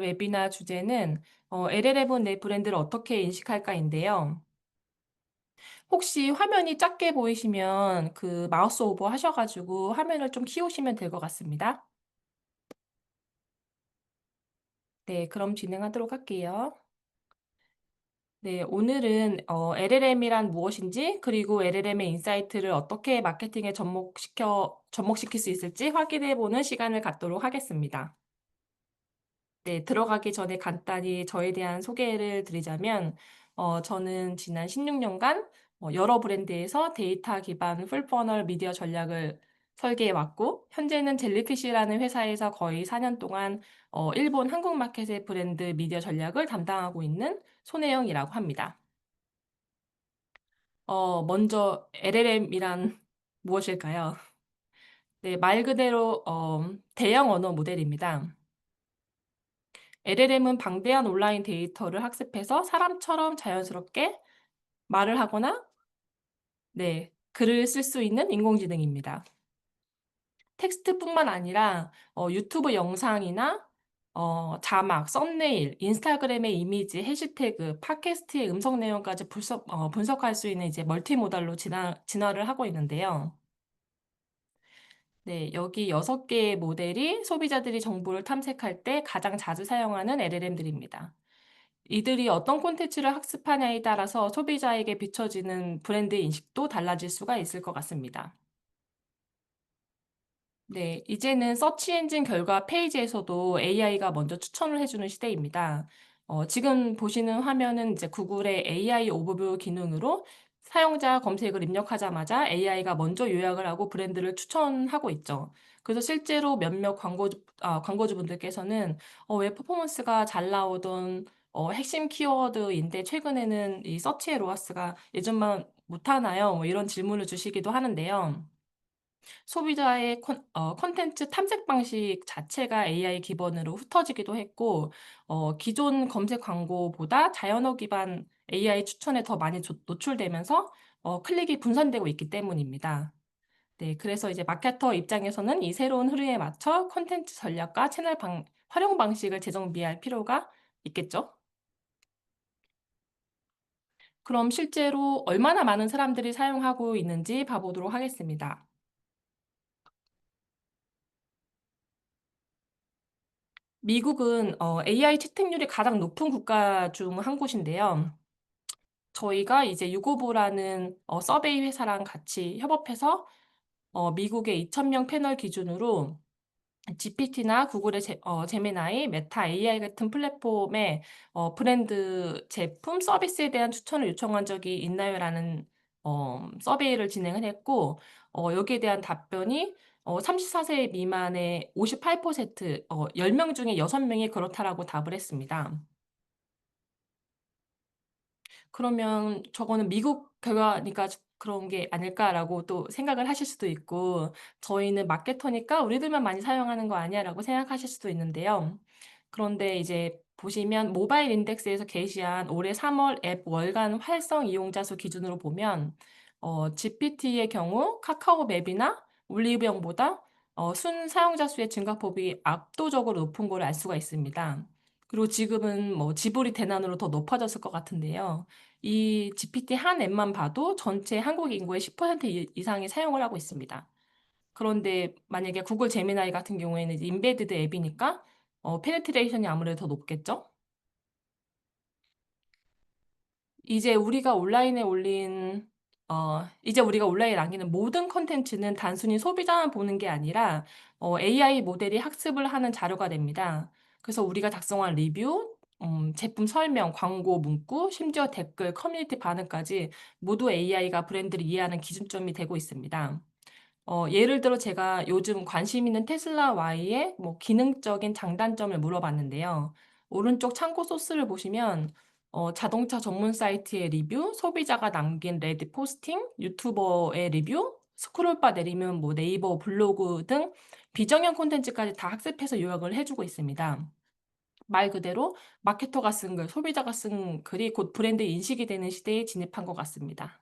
웨비나 주제는 LLM은 내 브랜드를 어떻게 인식할까인데요. 혹시 화면이 작게 보이시면 그 마우스 오버 하셔가지고 화면을 좀 키우시면 될 것 같습니다. 네, 그럼 진행하도록 할게요. 네, 오늘은 LLM이란 무엇인지, 그리고 LLM의 인사이트를 어떻게 마케팅에 접목시킬 수 있을지 확인해 보는 시간을 갖도록 하겠습니다. 네, 들어가기 전에 간단히 저에 대한 소개를 드리자면, 저는 지난 16년간 여러 브랜드에서 데이터 기반 풀퍼널 미디어 전략을 설계해 왔고, 현재는 젤리피쉬라는 회사에서 거의 4년 동안 일본 한국 마켓의 브랜드 미디어 전략을 담당하고 있는 손혜영이라고 합니다. 먼저 LLM이란 무엇일까요? 네, 말 그대로 대형 언어 모델입니다. LLM은 방대한 온라인 데이터를 학습해서 사람처럼 자연스럽게 말을 하거나 네, 글을 쓸 수 있는 인공지능입니다. 텍스트뿐만 아니라 유튜브 영상이나 자막, 썸네일, 인스타그램의 이미지, 해시태그, 팟캐스트의 음성 내용까지 분석할 수 있는 이제 멀티모달로 진화를 하고 있는데요. 네, 여기 6개의 모델이 소비자들이 정보를 탐색할 때 가장 자주 사용하는 LLM들입니다. 이들이 어떤 콘텐츠를 학습하냐에 따라서 소비자에게 비춰지는 브랜드의 인식도 달라질 수가 있을 것 같습니다. 네, 이제는 서치 엔진 결과 페이지에서도 AI가 먼저 추천을 해주는 시대입니다. 지금 보시는 화면은 이제 구글의 AI 오버뷰 기능으로 사용자 검색을 입력하자마자 AI가 먼저 요약을 하고 브랜드를 추천하고 있죠. 그래서 실제로 몇몇 광고주분들께서는 왜 퍼포먼스가 잘 나오던 핵심 키워드인데 최근에는 이 서치의 로아스가 예전만 못하나요? 뭐 이런 질문을 주시기도 하는데요. 소비자의 콘텐츠 탐색 방식 자체가 AI 기반으로 흩어지기도 했고, 기존 검색 광고보다 자연어 기반 AI 추천에 더 많이 노출되면서 클릭이 분산되고 있기 때문입니다. 네, 그래서 이제 마케터 입장에서는 이 새로운 흐름에 맞춰 콘텐츠 전략과 활용 방식을 재정비할 필요가 있겠죠. 그럼 실제로 얼마나 많은 사람들이 사용하고 있는지 봐보도록 하겠습니다. 미국은 AI 채택률이 가장 높은 국가 중 한 곳인데요. 저희가 이제 유고보라는 서베이 회사랑 같이 협업해서 미국의 2,000명 패널 기준으로 GPT나 구글의 제미나이, 메타 AI 같은 플랫폼에 브랜드 제품, 서비스에 대한 추천을 요청한 적이 있나요?라는 서베이를 진행을 했고, 여기에 대한 답변이 34세 미만의 58%, 10명 중에 6명이 그렇다라고 답을 했습니다. 그러면 저거는 미국 결과니까 그런 게 아닐까라고 또 생각을 하실 수도 있고, 저희는 마케터니까 우리들만 많이 사용하는 거 아니야라고 생각하실 수도 있는데요. 그런데 이제 보시면 모바일 인덱스에서 게시한 올해 3월 앱 월간 활성 이용자 수 기준으로 보면, GPT의 경우 카카오 맵이나 올리브영보다 순 사용자 수의 증가폭이 압도적으로 높은 걸 알 수가 있습니다. 그리고 지금은 뭐 지브리 대난으로 더 높아졌을 것 같은데요. 이 GPT 한 앱만 봐도 전체 한국 인구의 10% 이상이 사용을 하고 있습니다. 그런데 만약에 구글 제미나이 같은 경우에는 이제 인베디드 앱이니까 페네트레이션이 아무래도 더 높겠죠? 이제 우리가 온라인에 올린 이제 우리가 온라인에 남기는 모든 콘텐츠는 단순히 소비자만 보는 게 아니라 AI 모델이 학습을 하는 자료가 됩니다. 그래서 우리가 작성한 리뷰, 제품 설명, 광고 문구, 심지어 댓글, 커뮤니티 반응까지 모두 AI가 브랜드를 이해하는 기준점이 되고 있습니다. 예를 들어 제가 요즘 관심 있는 테슬라 Y의 뭐 기능적인 장단점을 물어봤는데요. 오른쪽 참고 소스를 보시면 자동차 전문 사이트의 리뷰, 소비자가 남긴 레딧 포스팅, 유튜버의 리뷰, 스크롤바 내리면 뭐 네이버 블로그 등 비정형 콘텐츠까지 다 학습해서 요약을 해주고 있습니다. 말 그대로 마케터가 쓴 글, 소비자가 쓴 글이 곧 브랜드 인식이 되는 시대에 진입한 것 같습니다.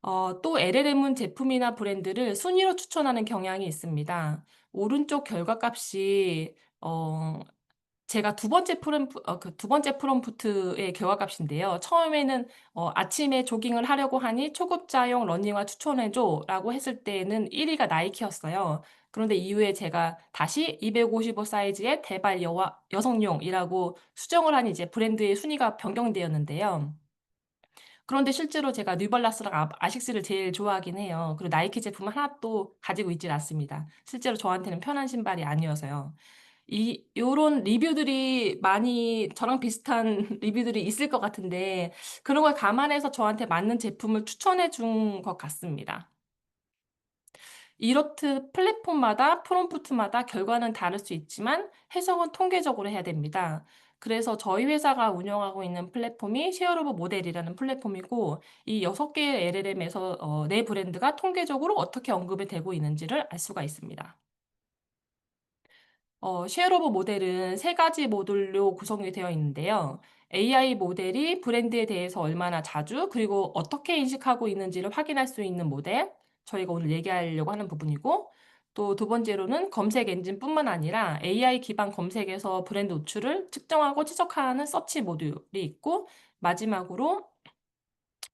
또 LLM은 제품이나 브랜드를 순위로 추천하는 경향이 있습니다. 오른쪽 결과값이 제가 두 번째 프롬프트의 결과값인데요. 처음에는 "아침에 조깅을 하려고 하니 초급자용 러닝화 추천해 줘."라고 했을 때에는 1 위가 나이키였어요. 그런데 이후에 제가 다시 255 사이즈의 대발 여성용이라고 수정을 하니 이제 브랜드의 순위가 변경되었는데요. 그런데 실제로 제가 뉴발란스랑 아식스를 제일 좋아하긴 해요. 그리고 나이키 제품을 하나도 가지고 있질 않습니다. 실제로 저한테는 편한 신발이 아니어서요. 이 요런 리뷰들이 많이 저랑 비슷한 리뷰들이 있을 것 같은데 그런 걸 감안해서 저한테 맞는 제품을 추천해 준 것 같습니다. 이렇듯 플랫폼마다 프롬프트마다 결과는 다를 수 있지만 해석은 통계적으로 해야 됩니다. 그래서 저희 회사가 운영하고 있는 플랫폼이 쉐어로버 모델이라는 플랫폼이고 이 6 개의 LLM에서 내 브랜드가 통계적으로 어떻게 언급이 되고 있는지를 알 수가 있습니다. 쉐어로버 모델은 3 가지 모듈로 구성이 되어 있는데요. AI 모델이 브랜드에 대해서 얼마나 자주 그리고 어떻게 인식하고 있는지를 확인할 수 있는 모델, 저희가 오늘 얘기하려고 하는 부분이고 또 두 번째로는 검색 엔진뿐만 아니라 AI 기반 검색에서 브랜드 우출을 측정하고 지적하는 서치 모듈이 있고 마지막으로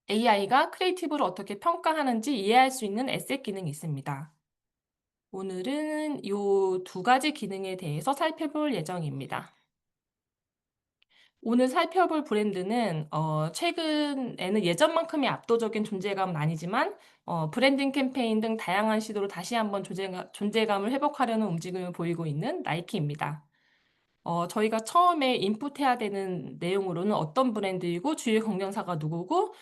AI가 크리에이티브를 어떻게 평가하는지 이해할 수 있는 에셋 기능이 있습니다. 오늘은 요 두 가지 기능에 대해서 살펴볼 예정입니다. 오늘 살펴볼 브랜드는 최근에는 예전만큼의 압도적인 존재감은 아니지만 브랜딩 캠페인 등 다양한 시도로 다시 한번 존재감을 회복하려는 움직임을 보이고 있는 나이키입니다. 저희가 처음에 인풋해야 되는 내용으로는 어떤 브랜드이고 주요 경쟁사가 누구고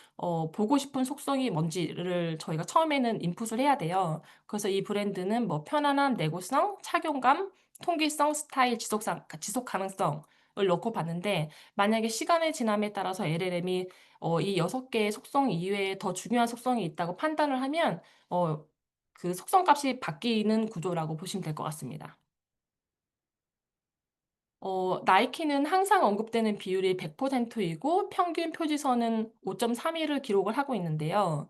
보고 싶은 속성이 뭔지를 저희가 처음에는 인풋을 해야 돼요. 그래서 이 브랜드는 뭐 편안함, 내구성, 착용감, 통기성, 스타일, 지속 가능성을 넣고 봤는데 만약에 시간의 지남에 따라서 LLM이 이 6 개의 속성 이외에 더 중요한 속성이 있다고 판단을 하면 그 속성값이 바뀌는 구조라고 보시면 될 것 같습니다. 나이키는 항상 언급되는 비율이 100% 이고 평균 표지선은 5.32를 기록을 하고 있는데요.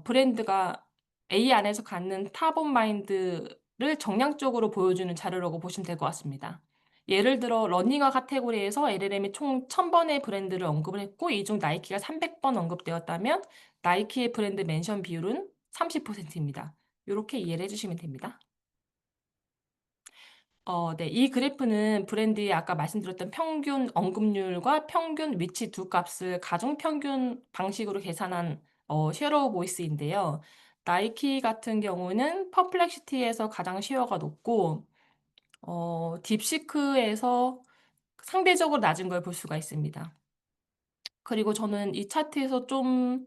브랜드가 A 안에서 갖는 탑 오브 마인드를 정량적으로 보여주는 자료라고 보시면 될 것 같습니다. 예를 들어 러닝화 카테고리에서 LLM이 총 1000번의 브랜드를 언급을 했고 이 중 나이키가 300번 언급되었다면 나이키의 브랜드 멘션 비율은 30%입니다. 요렇게 이해를 해 주시면 됩니다. 네. 이 그래프는 브랜드의 아까 말씀드렸던 평균 언급률과 평균 위치 두 값을 가중 평균 방식으로 계산한 쉐어 오브 보이스인데요. 나이키 같은 경우는 퍼플렉시티에서 가장 쉐어가 높고 딥시크에서 상대적으로 낮은 걸 볼 수가 있습니다. 그리고 저는 이 차트에서 좀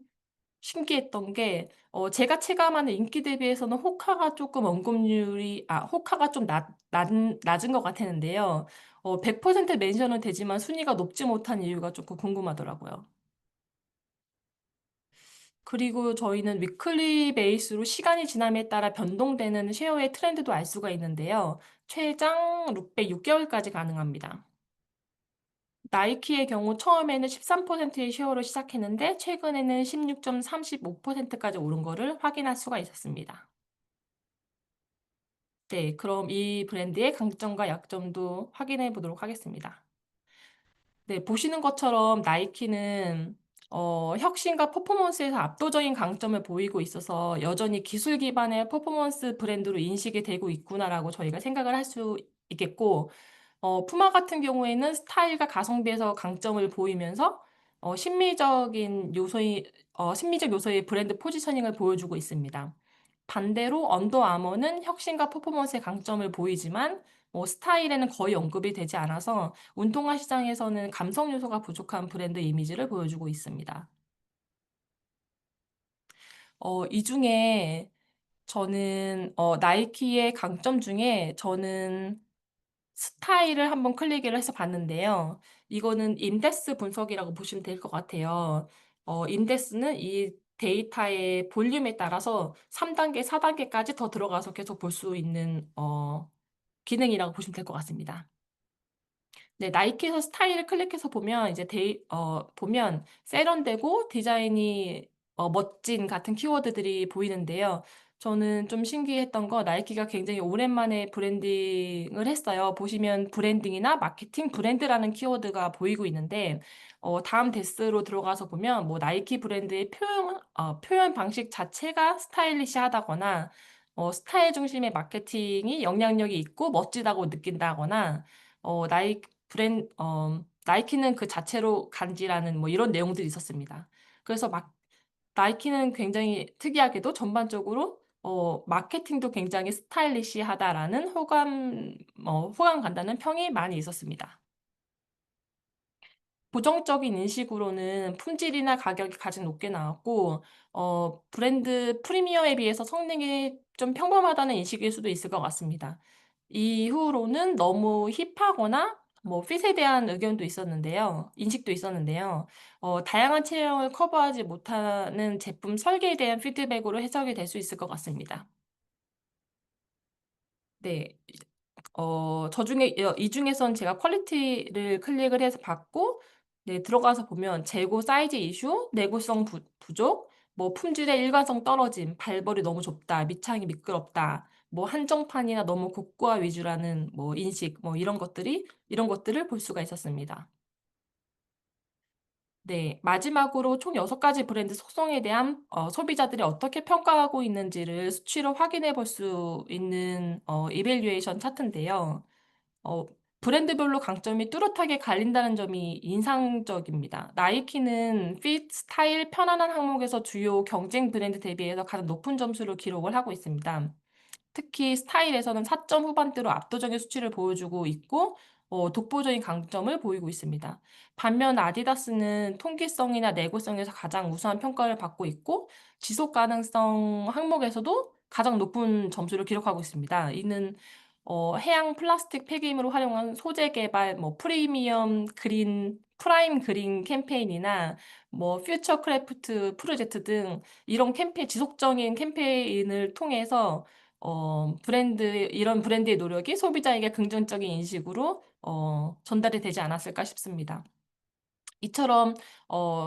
신기했던 게 제가 체감하는 인기 대비해서는 호카가 좀 낮은 것 같았는데요. 100% 멘션은 되지만 순위가 높지 못한 이유가 쪼끔 궁금하더라고요. 그리고 저희는 위클리 베이스로 시간이 지남에 따라 변동되는 쉐어의 트렌드도 알 수가 있는데요. 최장 룩백 6 개월까지 가능합니다. 나이키의 경우 처음에는 13%의 쉐어로 시작했는데 최근에는 16.35%까지 오른 거를 확인할 수가 있었습니다. 네. 그럼 이 브랜드의 강점과 약점도 확인해 보도록 하겠습니다. 네. 보시는 것처럼 나이키는 혁신과 퍼포먼스에서 압도적인 강점을 보이고 있어서 '여전히 기술 기반의 퍼포먼스 브랜드로 인식이 되고 있구나.'라고 저희가 생각을 할 수 있겠고 푸마 같은 경우에는 스타일과 가성비에서 강점을 보이면서 심미적 요소의 브랜드 포지셔닝을 보여주고 있습니다. 반대로 언더 아머는 혁신과 퍼포먼스의 강점을 보이지만 스타일에는 거의 언급이 되지 않아서 운동화 시장에서는 감성 요소가 부족한 브랜드 이미지를 보여주고 있습니다. 이 중에 저는 나이키의 강점 중에 저는 스타일을 한번 클릭을 해서 봤는데요. 이거는 인덱스 분석이라고 보시면 될 것 같아요. 인덱스는 이 데이터의 볼륨에 따라서 3 단계, 4 단계까지 더 들어가서 계속 볼 수 있는 기능이라고 보시면 될 것 같습니다. 네. 나이키에서 스타일을 클릭해서 보면 이제 보면 세련되고 디자인이 멋진 같은 키워드들이 보이는데요. 저는 좀 신기했던 거 나이키가 굉장히 오랜만에 브랜딩을 했어요. 보시면 브랜딩이나 마케팅, 브랜드라는 키워드가 보이고 있는데 다음 데스로 들어가서 보면 뭐 나이키 브랜드의 표현 방식 자체가 스타일리시하다거나 스타일 중심의 마케팅이 영향력이 있고 멋지다고 느낀다거나 나이키는 그 자체로 간지라는 뭐 이런 내용들이 있었습니다. 그래서 나이키는 굉장히 특이하게도 전반적으로 마케팅도 굉장히 스타일리시하다라는 호감 간다는 평이 많이 있었습니다. 부정적인 인식으로는 품질이나 가격이 가장 높게 나왔고, 브랜드 프리미엄에 비해서 성능이 좀 평범하다는 인식일 수도 있을 것 같습니다. 이후로는 너무 힙하거나 뭐 핏에 대한 인식도 있었는데요. 다양한 체형을 커버하지 못하는 제품 설계에 대한 피드백으로 해석이 될 수 있을 것 같습니다. 네. 이 중에선 제가 퀄리티를 클릭을 해서 봤고, 네, 들어가서 보면 재고 사이즈 이슈, 내구성 부족, 뭐 품질의 일관성 떨어짐, 발벌이 너무 좁다, 밑창이 미끄럽다, 뭐 한정판이나 너무 고가 위주라는 뭐 인식, 뭐 이런 것들을 볼 수가 있었습니다. 네. 마지막으로 총 6가지 브랜드 속성에 대한 소비자들이 어떻게 평가하고 있는지를 수치로 확인해 볼 수 있는 이밸류에이션 차트인데요. 어 브랜드별로 강점이 뚜렷하게 갈린다는 점이 인상적입니다. 나이키는 핏, 스타일, 편안한 항목에서 주요 경쟁 브랜드 대비해서 가장 높은 점수를 기록을 하고 있습니다. 특히 스타일에서는 4점 후반대로 압도적인 수치를 보여주고 있고 독보적인 강점을 보이고 있습니다. 반면 아디다스는 통기성이나 내구성에서 가장 우수한 평가를 받고 있고 지속 가능성 항목에서도 가장 높은 점수를 기록하고 있습니다. 이는 해양 플라스틱 폐기물을 활용한 소재 개발, 뭐 프라임 그린 캠페인이나 뭐 퓨처 크래프트 프로젝트 등 이런 지속적인 캠페인을 통해서 이런 브랜드의 노력이 소비자에게 긍정적인 인식으로 전달이 되지 않았을까 싶습니다. 이처럼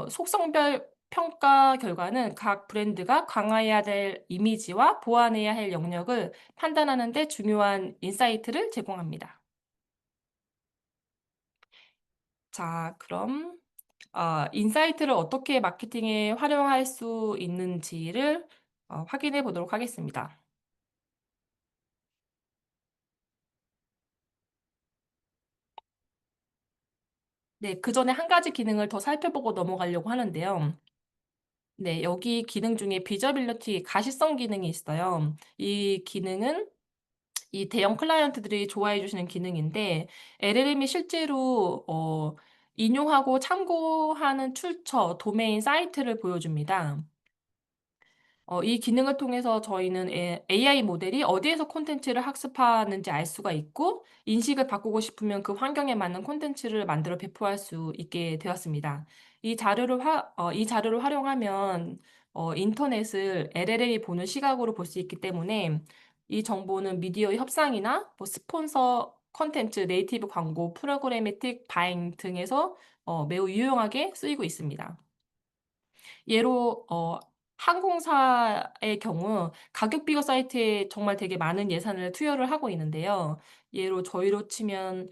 속성별 평가 결과는 각 브랜드가 강화해야 될 이미지와 보완해야 할 영역을 판단하는 데 중요한 인사이트를 제공합니다. 자, 그럼 인사이트를 어떻게 마케팅에 활용할 수 있는지를 확인해 보도록 하겠습니다. 네, 그전에 한 가지 기능을 더 살펴보고 넘어가려고 하는데요. 네, 여기 기능 중에 비저빌리티 가시성 기능이 있어요. 이 기능은 이 대형 클라이언트들이 좋아해 주시는 기능인데 LLM이 실제로 인용하고 참고하는 출처, 도메인 사이트를 보여줍니다. 이 기능을 통해서 저희는 AI 모델이 어디에서 콘텐츠를 학습하는지 알 수가 있고 인식을 바꾸고 싶으면 그 환경에 맞는 콘텐츠를 만들어 배포할 수 있게 되었습니다. 이 자료를 활용하면 인터넷을 LLM이 보는 시각으로 볼 수 있기 때문에 이 정보는 미디어 협상이나 뭐 스폰서 콘텐츠, 네이티브 광고, 프로그래매틱 바잉 등에서 매우 유용하게 쓰이고 있습니다. 예로 항공사의 경우 가격 비교 사이트에 정말 되게 많은 예산을 투여를 하고 있는데요. 예로 저희로 치면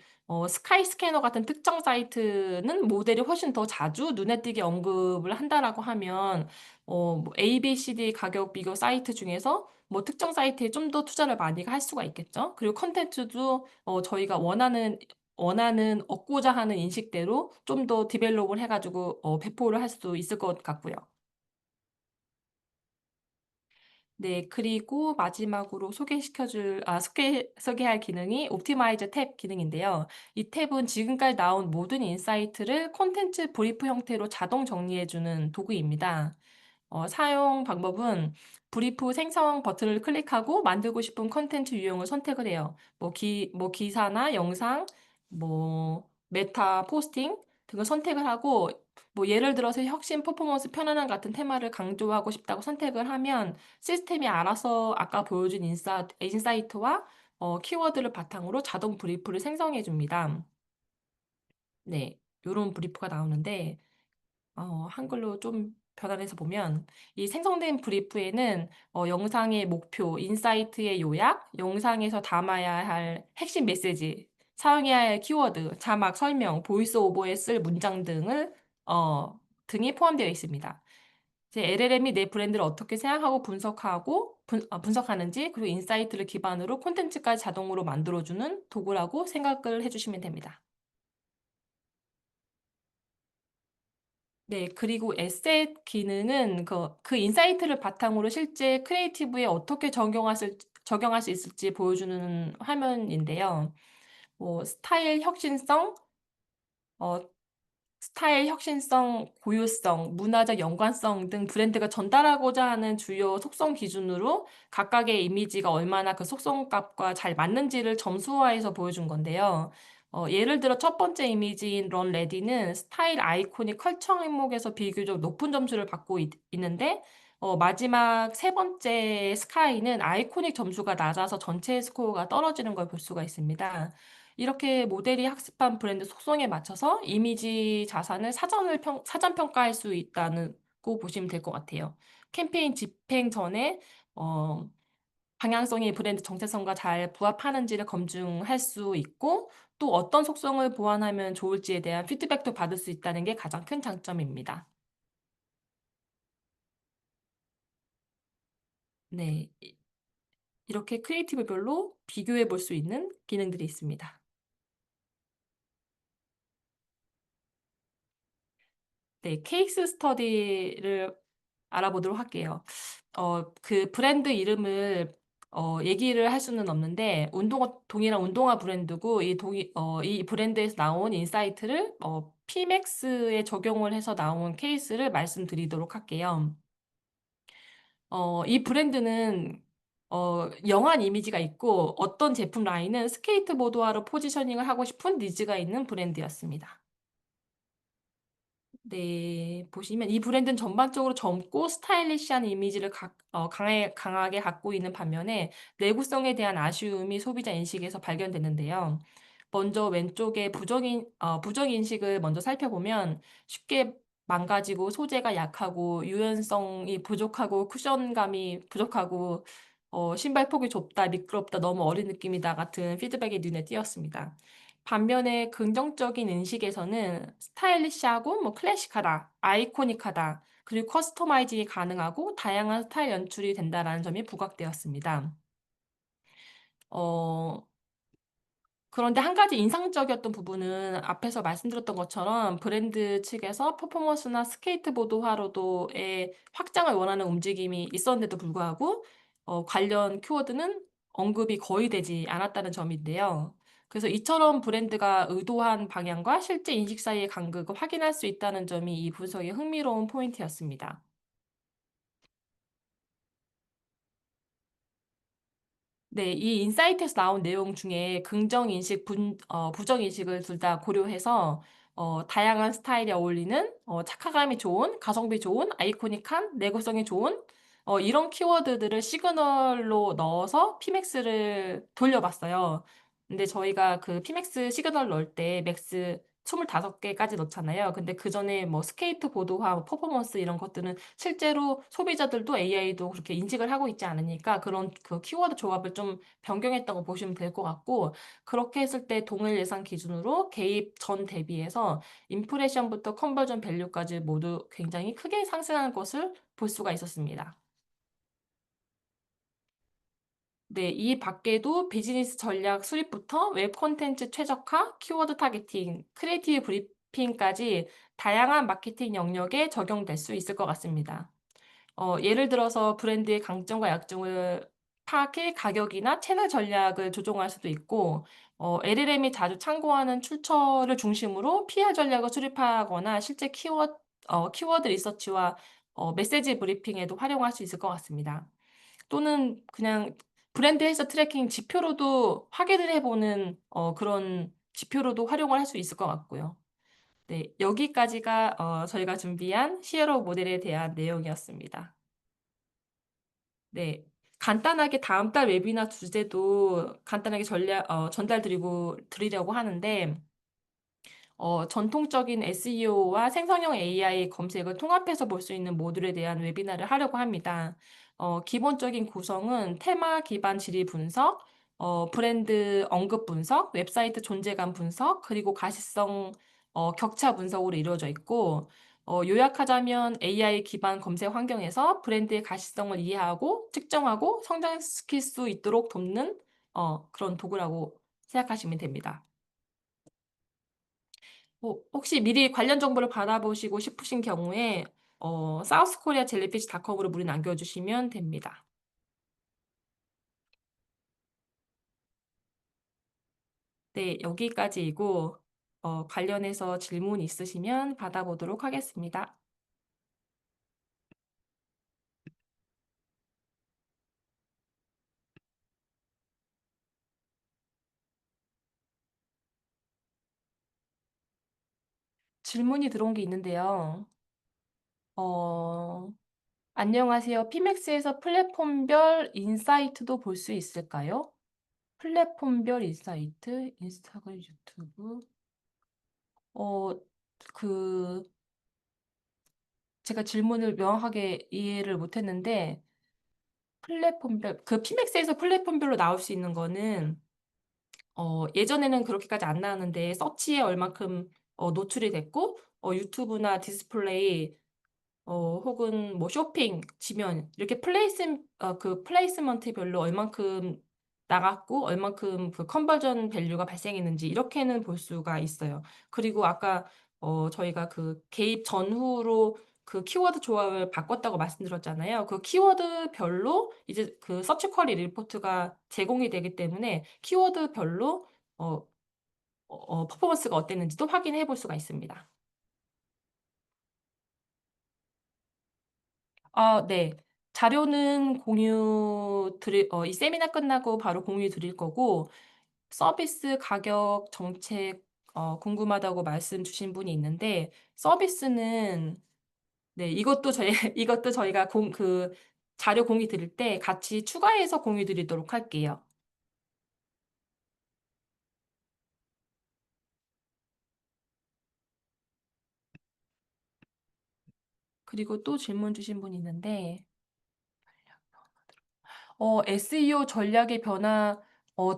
스카이스캐너 같은 특정 사이트는 모델이 훨씬 더 자주 눈에 띄게 언급을 한다라고 하면 뭐 ABCD 가격 비교 사이트 중에서 뭐 특정 사이트에 좀 더 투자를 많이 할 수가 있겠죠. 그리고 콘텐츠도 저희가 원하는 얻고자 하는 인식대로 좀 더 디벨롭을 해 가지고 배포를 할 수 있을 것 같고요. 네. 그리고 마지막으로 소개할 기능이 옵티마이즈 탭 기능인데요. 이 탭은 지금까지 나온 모든 인사이트를 콘텐츠 브리프 형태로 자동 정리해 주는 도구입니다. 사용 방법은 브리프 생성 버튼을 클릭하고 만들고 싶은 콘텐츠 유형을 선택을 해요. 뭐 기사나 영상, 뭐 메타 포스팅 등을 선택을 하고 뭐 예를 들어서 혁신, 퍼포먼스, 편안함 같은 테마를 강조하고 싶다고 선택을 하면 시스템이 알아서 아까 보여준 인사이트와 키워드를 바탕으로 자동 브리프를 생성해 줍니다. 네. 요런 브리프가 나오는데 한글로 좀 변환해서 보면 이 생성된 브리프에는 영상의 목표, 인사이트의 요약, 영상에서 담아야 할 핵심 메시지, 사용해야 할 키워드, 자막, 설명, 보이스 오버에 쓸 문장 어, 등이 포함되어 있습니다. 이제 LLM이 내 브랜드를 어떻게 생각하고 분석하고 분석하는지 그리고 인사이트를 기반으로 콘텐츠까지 자동으로 만들어주는 도구라고 생각을 해주시면 됩니다. 네, 그리고 에셋 기능은 그 인사이트를 바탕으로 실제 크리에이티브에 어떻게 적용할 수 있을지 보여주는 화면인데요. 뭐 어, 스타일 혁신성, 고유성, 문화적 연관성 등 브랜드가 전달하고자 하는 주요 속성 기준으로 각각의 이미지가 얼마나 그 속성값과 잘 맞는지를 점수화해서 보여준 건데요. 예를 들어 첫 번째 이미지인 런 레디는 스타일 아이콘이 컬처 항목에서 비교적 높은 점수를 받고 있는데 마지막 세 번째 스카이는 아이코닉 점수가 낮아서 전체 스코어가 떨어지는 걸 볼 수가 있습니다. 이렇게 모델이 학습한 브랜드 속성에 맞춰서 이미지 자산을 사전 평가할 수 있다는 거 보시면 될 것 같아요. 캠페인 집행 전에 어, 방향성이 브랜드 정체성과 잘 부합하는지를 검증할 수 있고 또 어떤 속성을 보완하면 좋을지에 대한 피드백도 받을 수 있다는 게 가장 큰 장점입니다. 네, 이렇게 크리에이티브별로 비교해 볼 수 있는 기능들이 있습니다. 네, 케이스 스터디를 알아보도록 할게요. 그 브랜드 이름을 얘기를 할 수는 없는데 동일한 운동화 브랜드고 이 브랜드에서 나온 인사이트를 PMAX에 적용을 해서 나온 케이스를 말씀드리도록 할게요. 이 브랜드는 영한 이미지가 있고 어떤 제품 라인은 스케이트보드화로 포지셔닝을 하고 싶은 니즈가 있는 브랜드였습니다. 네, 보시면 이 브랜드는 전반적으로 젊고 스타일리시한 이미지를 강하게 갖고 있는 반면에 내구성에 대한 아쉬움이 소비자 인식에서 발견되는데요. 먼저 왼쪽에 부정인식을 먼저 살펴보면 쉽게 망가지고 소재가 약하고 유연성이 부족하고 쿠션감이 부족하고 신발 폭이 좁다, 미끄럽다, 너무 어린 느낌이다 같은 피드백이 눈에 띄었습니다. 반면에 긍정적인 인식에서는 스타일리시하고 뭐 클래식하다, 아이코닉하다, 그리고 커스터마이징이 가능하고 다양한 스타일 연출이 된다라는 점이 부각되었습니다. 어, 그런데 한 가지 인상적이었던 부분은 앞에서 말씀드렸던 것처럼 브랜드 측에서 퍼포먼스나 스케이트보드화로도의 확장을 원하는 움직임이 있었는데도 불구하고 관련 키워드는 언급이 거의 되지 않았다는 점인데요. 그래서 이처럼 브랜드가 의도한 방향과 실제 인식 사이의 간극을 확인할 수 있다는 점이 이 분석의 흥미로운 포인트였습니다. 네, 이 인사이트에서 나온 내용 중에 부정인식을 둘 다 고려해서 다양한 스타일에 어울리는 착화감이 좋은, 가성비 좋은, 아이코닉한, 내구성이 좋은 이런 키워드들을 시그널로 넣어서 피맥스를 돌려봤어요. 근데 저희가 그 피맥스 시그널 넣을 때 맥스 25개까지 넣잖아요. 근데 그 전에 뭐 스케이트보드화, 뭐 퍼포먼스 이런 것들은 실제로 소비자들도 AI도 그렇게 인식을 하고 있지 않으니까 그런 그 키워드 조합을 좀 변경했다고 보시면 될 것 같고 그렇게 했을 때 동일 예상 기준으로 개입 전 대비해서 임프레션부터 컨버전 밸류까지 모두 굉장히 크게 상승한 것을 볼 수가 있었습니다. 네, 이 밖에도 비즈니스 전략 수립부터 웹 콘텐츠 최적화, 키워드 타겟팅, 크리에이티브 브리핑까지 다양한 마케팅 영역에 적용될 수 있을 것 같습니다. 예를 들어서 브랜드의 강점과 약점을 파악해 가격이나 채널 전략을 조정할 수도 있고, LLM이 자주 참고하는 출처를 중심으로 PR 전략을 수립하거나 실제 키워드 리서치와 메시지 브리핑에도 활용할 수 있을 것 같습니다. 또는 그냥 브랜드 헬스 트래킹 지표로도 확인을 해보는 그런 지표로도 활용을 할 수 있을 것 같고요. 네, 여기까지가 저희가 준비한 히어로 모델에 대한 내용이었습니다. 네. 간단하게 다음 달 웨비나 주제도 간단하게 전달 드리려고 하는데, 전통적인 SEO와 생성형 AI 검색을 통합해서 볼 수 있는 모듈에 대한 웨비나를 하려고 합니다. 기본적인 구성은 테마 기반 질의 분석, 브랜드 언급 분석, 웹사이트 존재감 분석, 그리고 가시성 격차 분석으로 이루어져 있고, 요약하자면 AI 기반 검색 환경에서 브랜드의 가시성을 이해하고 측정하고 성장시킬 수 있도록 돕는 그런 도구라고 생각하시면 됩니다. 혹시 미리 관련 정보를 받아보시고 싶으신 경우에 southkoreajellyfish.com으로 문의 남겨주시면 됩니다. 네, 여기까지이고 관련해서 질문 있으시면 받아보도록 하겠습니다. 질문이 들어온 게 있는데요. 어, 안녕하세요. 피맥스에서 플랫폼별 인사이트도 볼 수 있을까요? 플랫폼별 인사이트, 인스타그램, 유튜브. 어, 그, 제가 질문을 명확하게 이해를 못했는데, 피맥스에서 플랫폼별로 나올 수 있는 거는, 예전에는 그렇게까지 안 나왔는데, 서치에 얼만큼 노출이 됐고, 유튜브나 디스플레이, 혹은 뭐 쇼핑, 지면, 이렇게 플레이스먼트별로 얼만큼 나갔고, 얼만큼 그 컨버전 밸류가 발생했는지, 이렇게는 볼 수가 있어요. 그리고 아까, 저희가 그 개입 전후로 그 키워드 조합을 바꿨다고 말씀드렸잖아요. 그 키워드별로 이제 그 서치 쿼리 리포트가 제공이 되기 때문에 키워드별로, 어, 퍼포먼스가 어땠는지도 확인해 볼 수가 있습니다. 아, 네. 자료는 이 세미나 끝나고 바로 공유 드릴 거고, 서비스 가격 정책, 궁금하다고 말씀 주신 분이 있는데, 서비스는, 네, 이것도 저희가 자료 공유 드릴 때 같이 추가해서 공유 드리도록 할게요. 그리고 또 질문 주신 분이 있는데, SEO 전략의 변화,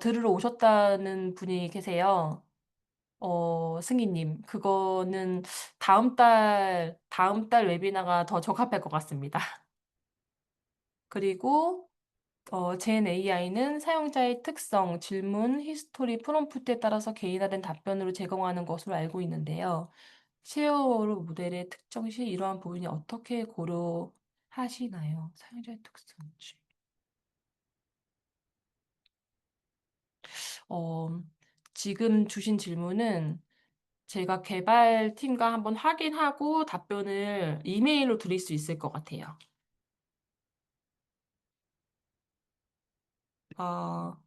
들으러 오셨다는 분이 계세요. 승희님, 그거는 다음 달 웨비나가 더 적합할 것 같습니다. 그리고, 젠 AI는 사용자의 특성, 질문, 히스토리, 프롬프트에 따라서 개인화된 답변으로 제공하는 것으로 알고 있는데요. 쉐어로 모델의 특정 시 이러한 부분이 어떻게 고려하시나요? 사용자의 특성. 어, 지금 주신 질문은 제가 개발팀과 한번 확인하고 답변을 이메일로 드릴 수 있을 것 같아요. 어,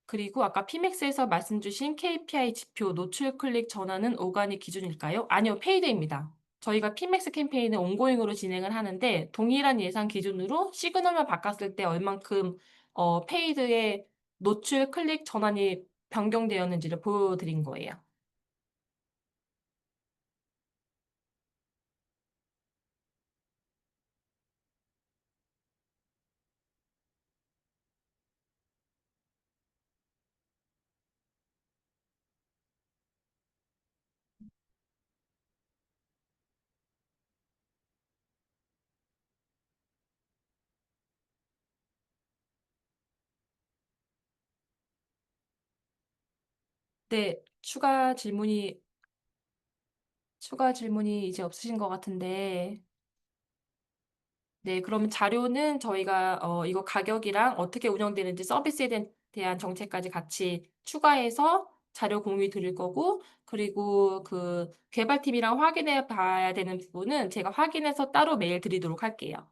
그리고 아까 피맥스에서 말씀 주신 KPI 지표, 노출 클릭 전환은 오가닉 기준일까요? 아니요, 페이드입니다. 저희가 피맥스 캠페인을 온고잉으로 진행을 하는데 동일한 예상 기준으로 시그널만 바꿨을 때 얼만큼 페이드의 노출 클릭 전환이 변경되었는지를 보여드린 거예요. 네, 추가 질문이 이제 없으신 것 같은데, 네, 그럼 자료는 저희가 이거 가격이랑 어떻게 운영되는지 대한 정책까지 같이 추가해서 자료 공유 드릴 거고, 그리고 그 개발팀이랑 확인해 봐야 되는 부분은 제가 확인해서 따로 메일 드리도록 할게요.